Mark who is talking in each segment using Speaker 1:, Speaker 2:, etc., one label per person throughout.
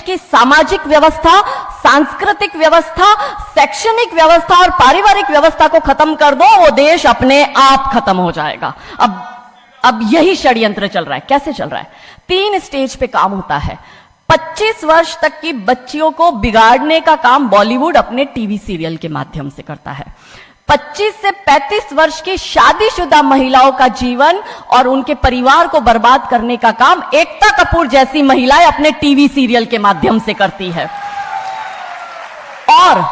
Speaker 1: की सामाजिक व्यवस्था, सांस्कृतिक व्यवस्था, शैक्षणिक व्यवस्था और पारिवारिक व्यवस्था को खत्म कर दो, वो देश अपने आप खत्म हो जाएगा। अब यही षड्यंत्र चल रहा है। कैसे चल रहा है? 3 स्टेज पे काम होता है। 25 वर्ष तक की बच्चियों को बिगाड़ने का काम बॉलीवुड अपने टीवी सीरियल के माध्यम से करता है। 25 से 35 वर्ष की शादीशुदा महिलाओं का जीवन और उनके परिवार को बर्बाद करने का काम एकता कपूर जैसी महिलाएं अपने टीवी सीरियल के माध्यम से करती है। और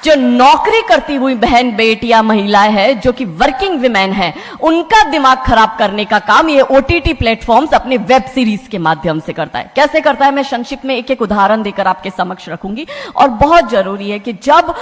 Speaker 1: जो नौकरी करती हुई बहन बेटियां महिलाएं हैं, जो कि वर्किंग विमेन हैं, उनका दिमाग खराब करने का काम ये ओटीटी प्लेटफॉर्म्स अपने वेब सीरीज के माध्यम से करता है। कैसे करता है, मैं संक्षिप्त में एक एक उदाहरण देकर आपके समक्ष रखूंगी। और बहुत जरूरी है कि जब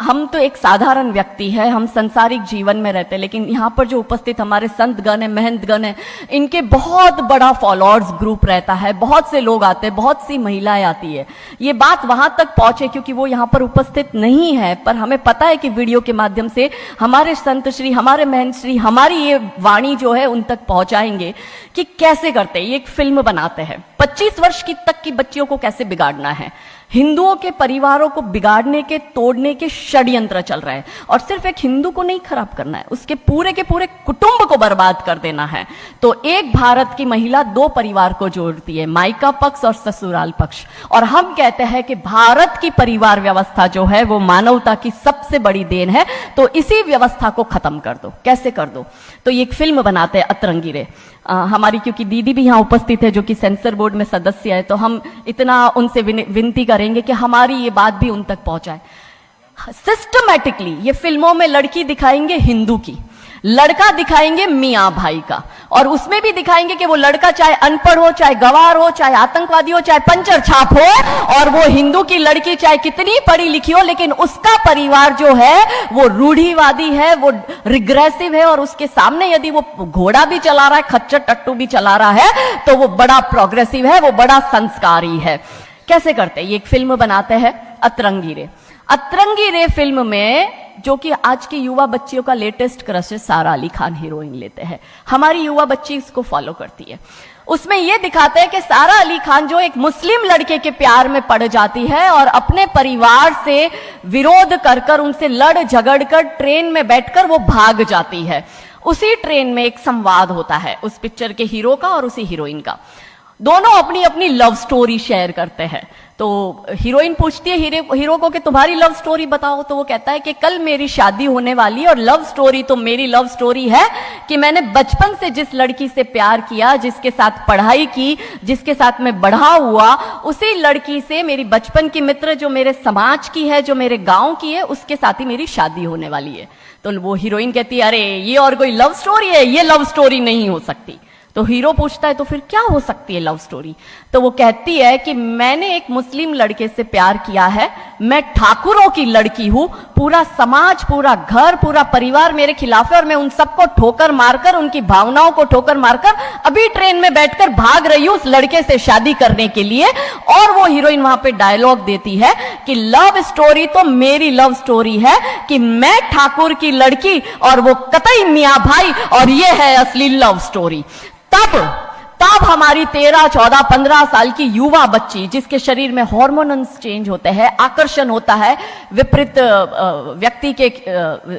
Speaker 1: हम तो एक साधारण व्यक्ति है, हम संसारिक जीवन में रहते हैं, लेकिन यहां पर जो उपस्थित हमारे संतगण है, महंतगण है, इनके बहुत बड़ा फॉलोअर्स ग्रुप रहता है, बहुत से लोग आते हैं, बहुत सी महिलाएं आती है। ये बात वहां तक पहुंचे क्योंकि वो यहां पर उपस्थित नहीं है, पर हमें पता है कि वीडियो के माध्यम से हमारे संत श्री, हमारे महंत श्री हमारी ये वाणी जो है उन तक पहुंचाएंगे कि कैसे करते हैं। ये एक फिल्म बनाते हैं, 25 वर्ष की तक की बच्चियों को कैसे बिगाड़ना है। हिंदुओं के परिवारों को बिगाड़ने के, तोड़ने के षड्यंत्र चल रहे हैं। और सिर्फ एक हिंदू को नहीं खराब करना है, उसके पूरे के पूरे कुटुंब को बर्बाद कर देना है। तो एक भारत की महिला 2 परिवार को जोड़ती है, मायका पक्ष और ससुराल पक्ष। और हम कहते हैं कि भारत की परिवार व्यवस्था जो है वो मानवता की सबसे बड़ी देन है। तो इसी व्यवस्था को खत्म कर दो। कैसे कर दो? तो ये एक फिल्म बनाते हैं अतरंगी रे। हमारी क्योंकि दीदी भी यहां उपस्थित है जो कि सेंसर बोर्ड में सदस्य है, तो हम इतना उनसे विनती करेंगे कि हमारी ये बात भी उन तक पहुंचाए। सिस्टमैटिकली ये फिल्मों में लड़की दिखाएंगे हिंदू की, लड़का दिखाएंगे मियां भाई का, और उसमें भी दिखाएंगे कि वो लड़का चाहे अनपढ़ हो, चाहे गवार हो, चाहे आतंकवादी हो, चाहे पंचर छाप हो, और वो हिंदू की लड़की चाहे कितनी पढ़ी लिखी हो, लेकिन उसका परिवार जो है वो रूढ़िवादी है, वो रिग्रेसिव है, और उसके सामने यदि वो घोड़ा भी चला रहा है, खच्चर टट्टू भी चला रहा है, तो वो बड़ा प्रोग्रेसिव है, वो बड़ा संस्कारी है। कैसे करते हैं? ये एक फिल्म बनाते हैं अतरंगी रे। अतरंगी रे फिल्म में, जो कि आज की युवा बच्चियों का लेटेस्ट क्रश है, सारा अली खान हीरोइन लेते हैं। हमारी युवा बच्ची इसको फॉलो करती है। उसमें यह दिखाते हैं कि सारा अली खान जो एक मुस्लिम लड़के के प्यार में पड़ जाती है और अपने परिवार से विरोध कर कर, उनसे लड़ झगड़ कर ट्रेन में बैठकर वो भाग जाती है। उसी ट्रेन में एक संवाद होता है उस पिक्चर के हीरो का और उसी हीरोइन का। दोनों अपनी अपनी लव स्टोरी शेयर करते हैं। तो हीरोइन पूछती है हीरो को कि तुम्हारी लव स्टोरी बताओ। तो वो कहता है कि कल मेरी शादी होने वाली, और लव स्टोरी तो मेरी लव स्टोरी है कि मैंने बचपन से जिस लड़की से प्यार किया, जिसके साथ पढ़ाई की, जिसके साथ मैं बढ़ा हुआ, उसी लड़की से, मेरी बचपन की मित्र जो मेरे समाज की है, जो मेरे गांव की है, उसके साथ ही मेरी शादी होने वाली है। तो वो हीरोइन कहती है अरे ये और कोई लव स्टोरी है, ये लव स्टोरी नहीं हो सकती। तो हीरो पूछता है तो फिर क्या हो सकती है लव स्टोरी? तो वो कहती है कि मैंने एक मुस्लिम लड़के से प्यार किया है, मैं ठाकुरों की लड़की हूं, पूरा समाज, पूरा घर, पूरा परिवार मेरे खिलाफ है, और मैं उन सबको ठोकर मारकर, उनकी भावनाओं को ठोकर मारकर अभी ट्रेन में बैठकर भाग रही हूं उस लड़के से शादी करने के लिए। और वो हीरोइन वहां पे डायलॉग देती है कि लव स्टोरी तो मेरी लव स्टोरी है कि मैं ठाकुर की लड़की और वो कतई मियां भाई, और ये है असली लव स्टोरी। तब हमारी 13, 14, 15 साल की युवा बच्ची, जिसके शरीर में हार्मोन्स चेंज होते हैं, आकर्षण होता है विपरीत व्यक्ति के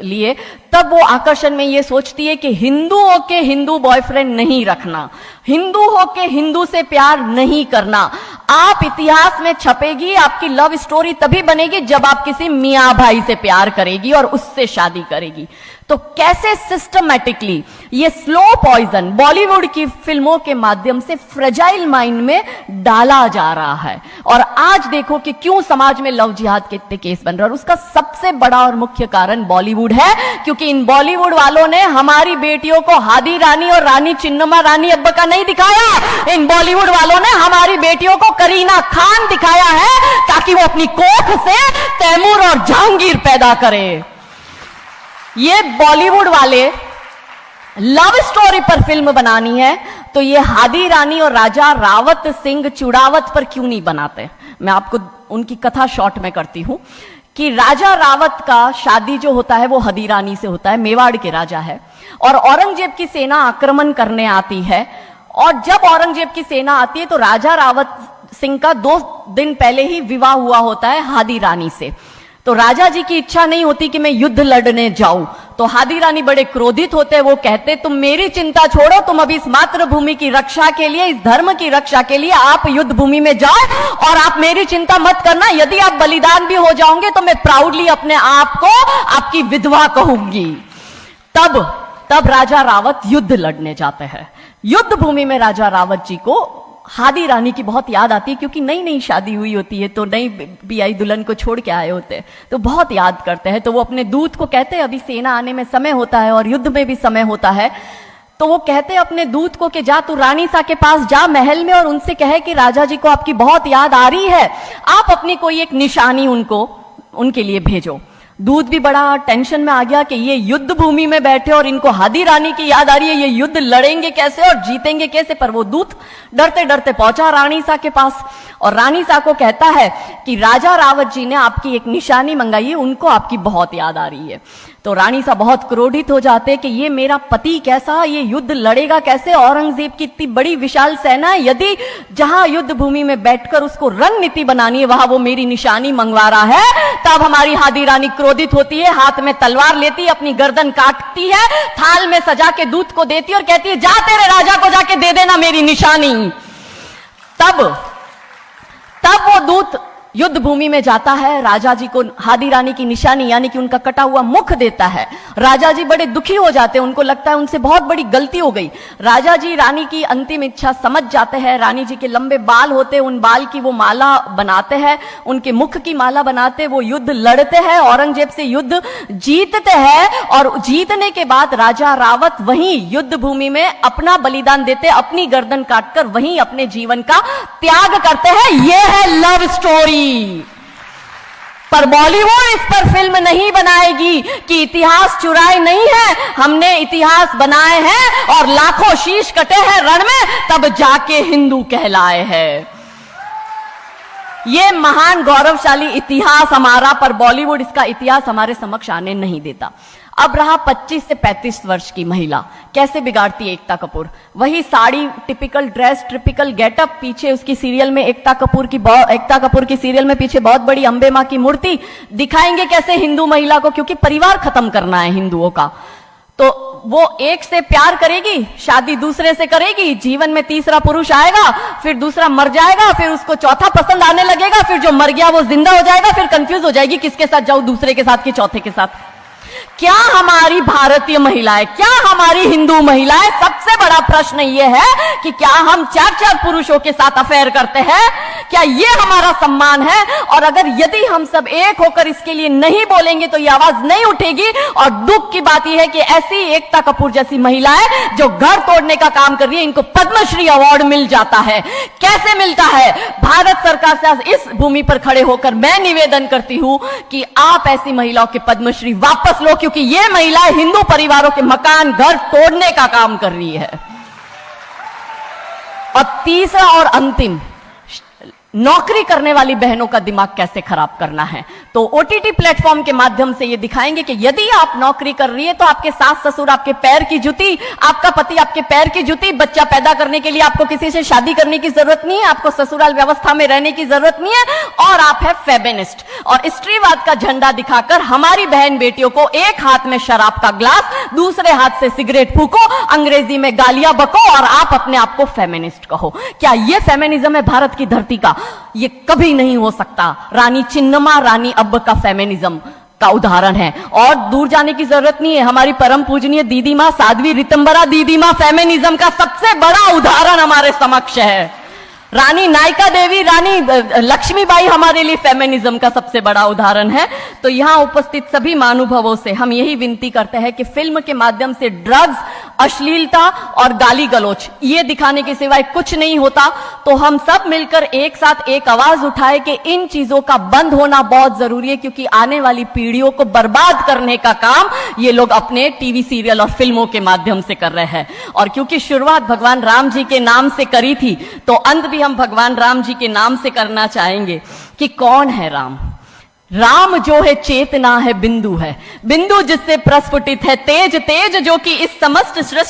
Speaker 1: लिए, तब वो आकर्षण में ये सोचती है कि हिंदुओं के हिंदू बॉयफ्रेंड नहीं रखना, हिंदू हो के हिंदू से प्यार नहीं करना। आप इतिहास में छपेगी, आपकी लव स्टोरी तभी बनेगी जब आप किसी मियां भाई से प्यार करेगी और उससे शादी करेगी। तो कैसे सिस्टमैटिकली ये स्लो पॉइजन बॉलीवुड की फिल्मों के माध्यम से फ्रेजाइल माइंड में डाला जा रहा है। और आज देखो कि क्यों समाज में लव जिहाद के इतने केस बन रहे हैं, और उसका सबसे बड़ा और मुख्य कारण बॉलीवुड है, क्योंकि इन बॉलीवुड वालों ने हमारी बेटियों को हादी रानी और रानी चिन्नमा रानी अब्बा का नहीं दिखाया। इन बॉलीवुड वालों ने हमारी बेटियों को करीना खान दिखाया है ताकि वो अपनी कोख से तैमूर और जहांगीर पैदा करे। ये बॉलीवुड वाले लव स्टोरी पर फिल्म बनानी है तो ये हादी रानी और राजा रावत सिंह चुड़ावत पर क्यों नहीं बनाते? मैं आपको उनकी कथा शॉर्ट में करती हूं कि राजा रावत का शादी जो होता है वो हदी रानी से होता है, मेवाड़ के राजा है, और औरंगजेब की सेना आक्रमण करने आती है। और जब औरंगजेब की सेना आती है तो राजा रावत सिंह का 2 दिन पहले ही विवाह हुआ होता है हादी रानी से। तो राजा जी की इच्छा नहीं होती कि मैं युद्ध लड़ने जाऊं, तो हादी रानी बड़े क्रोधित होते हैं। वो कहते तुम मेरी चिंता छोड़ो, तुम अभी इस मातृभूमि की रक्षा के लिए, इस धर्म की रक्षा के लिए आप युद्ध भूमि में जाओ और आप मेरी चिंता मत करना। यदि आप बलिदान भी हो जाओगे तो मैं प्राउडली अपने आप को आपकी विधवा कहूंगी। तब राजा रावत युद्ध लड़ने जाते हैं। युद्ध भूमि में राजा रावत जी को हादी रानी की बहुत याद आती है, क्योंकि नई नई शादी हुई होती है, तो नई बियाई दुल्हन को छोड़ के आए होते हैं, तो बहुत याद करते हैं। तो वो अपने दूत को कहते हैं अभी सेना आने में समय होता है और युद्ध में भी समय होता है, तो वो कहते हैं अपने दूत को कि जा तू रानी सा के पास जा महल में और उनसे कहे कि राजा जी को आपकी बहुत याद आ रही है, आप अपनी कोई एक निशानी उनके लिए भेजो। दूत भी बड़ा टेंशन में आ गया कि ये युद्ध भूमि में बैठे और इनको हादी रानी की याद आ रही है, ये युद्ध लड़ेंगे कैसे और जीतेंगे कैसे। पर वो दूत डरते डरते पहुंचा रानी सा के पास और रानी सा को कहता है कि राजा रावत जी ने आपकी एक निशानी मंगाई है, उनको आपकी बहुत याद आ रही है। तो रानी सा बहुत क्रोधित हो जाते कि ये मेरा पति कैसा, ये युद्ध लड़ेगा कैसे, औरंगजेब की इतनी बड़ी विशाल सेना है, यदि जहां युद्ध भूमि में बैठकर उसको रणनीति बनानी है वहां वो मेरी निशानी मंगवा रहा है। तब हमारी हादी रानी क्रोधित होती है, हाथ में तलवार लेती है, अपनी गर्दन काटती है, थाल में सजा के दूत को देती है और कहती है जा तेरे राजा को जाके दे देना मेरी निशानी। तब वो दूत युद्ध भूमि में जाता है, राजा जी को हादी रानी की निशानी यानी कि उनका कटा हुआ मुख देता है। राजा जी बड़े दुखी हो जाते हैं, उनको लगता है उनसे बहुत बड़ी गलती हो गई। राजा जी रानी की अंतिम इच्छा समझ जाते हैं। रानी जी के लंबे बाल होते हैं, उन बाल की वो माला बनाते हैं, उनके मुख की माला बनाते, वो युद्ध लड़ते हैं, औरंगजेब से युद्ध जीतते हैं और जीतने के बाद राजा रावत वहीं युद्ध भूमि में अपना बलिदान देते, अपनी गर्दन काटकर वहीं अपने जीवन का त्याग करते हैं। यह है लव स्टोरी। पर बॉलीवुड इस पर फिल्म नहीं बनाएगी कि इतिहास चुराए नहीं है, हमने इतिहास बनाए हैं और लाखों शीश कटे हैं रण में, तब जाके हिंदू कहलाए हैं। ये महान गौरवशाली इतिहास हमारा, पर बॉलीवुड इसका इतिहास हमारे समक्ष आने नहीं देता। अब रहा 25 से 35 वर्ष की महिला, कैसे बिगाड़ती है एकता कपूर। वही sari, typical dress, typical getup, पीछे उसकी सीरियल में एकता कपूर की सीरियल में पीछे बहुत बड़ी अंबे मां की मूर्ति। दिखाएंगे कैसे हिंदू महिला को, क्योंकि परिवार खत्म करना है हिंदुओं का। तो वो एक से प्यार करेगी, शादी दूसरे से करेगी, जीवन में तीसरा पुरुष आएगा, फिर दूसरा मर जाएगा, फिर उसको चौथा पसंद आने लगेगा, फिर जो मर गया वो जिंदा हो जाएगा, फिर कंफ्यूज हो जाएगी किसके साथ जाऊं, दूसरे के साथ कि चौथे के साथ। क्या हमारी भारतीय महिलाएं, क्या हमारी हिंदू महिलाएं, सबसे बड़ा प्रश्न यह है कि क्या हम 4-4 पुरुषों के साथ अफेयर करते हैं? क्या ये हमारा सम्मान है? और अगर यदि हम सब एक होकर इसके लिए नहीं बोलेंगे तो ये आवाज नहीं उठेगी। और दुख की बात यह है कि ऐसी एकता कपूर जैसी महिलाएं जो घर तोड़ने का काम कर रही है, इनको पद्मश्री अवार्ड मिल जाता है। कैसे मिलता है? भारत सरकार से इस भूमि पर खड़े होकर मैं निवेदन करती हूं कि आप ऐसी महिलाओं के पद्मश्री वापस लो, क्योंकि ये महिलाएं हिंदू परिवारों के मकान, घर तोड़ने का काम कर रही है। और तीसरा और अंतिम, नौकरी करने वाली बहनों का दिमाग कैसे खराब करना है। तो ओटीटी प्लेटफॉर्म के माध्यम से ये दिखाएंगे कि यदि आप नौकरी कर रही है तो आपके सास ससुर आपके पैर की जूती, आपका पति आपके पैर की जूती। बच्चा पैदा करने के लिए आपको किसी से शादी करने की जरूरत नहीं है, आपको ससुराल व्यवस्था में रहने की जरूरत नहीं है, और आप है फेमिनिस्ट। और स्त्रीवाद का झंडा दिखाकर हमारी बहन बेटियों को एक हाथ में शराब का ग्लास, दूसरे हाथ से सिगरेट फूको, अंग्रेजी में गालियां बको और आप अपने आप को फेमिनिस्ट कहो। क्या यह फेमिनिज्म है भारत की धरती का? ये कभी नहीं हो सकता। रानी चिन्नमा, रानी अब्ब का फेमिनिज्म का उदाहरण है, और दूर जाने की जरूरत नहीं है। हमारी परम पूजनीय दीदी मां साध्वी रितंबरा दीदी मां फेमिनिज्म का सबसे बड़ा उदाहरण हमारे समक्ष है। रानी नायका देवी, रानी लक्ष्मीबाई हमारे लिए फेमिनिज्म का सबसे बड़ा उदाहरण है। तो यहां उपस्थित सभी महानुभावों से हम यही विनती करते हैं कि फिल्म के माध्यम से ड्रग्स, अश्लीलता और गाली गलौच ये दिखाने के सिवाय कुछ नहीं होता। तो हम सब मिलकर एक साथ एक आवाज उठाए कि इन चीजों का बंद होना बहुत जरूरी है, क्योंकि आने वाली पीढ़ियों को बर्बाद करने का काम ये लोग अपने टीवी सीरियल और फिल्मों के माध्यम से कर रहे हैं। और क्योंकि शुरुआत भगवान राम जी के नाम से करी थी, तो अंत भी हम भगवान राम जी के नाम से करना चाहेंगे कि कौन है राम। राम जो है चेतना है, बिंदु है, बिंदु जिससे प्रस्फुटित है तेज, तेज जो कि इस समस्त सृष्टि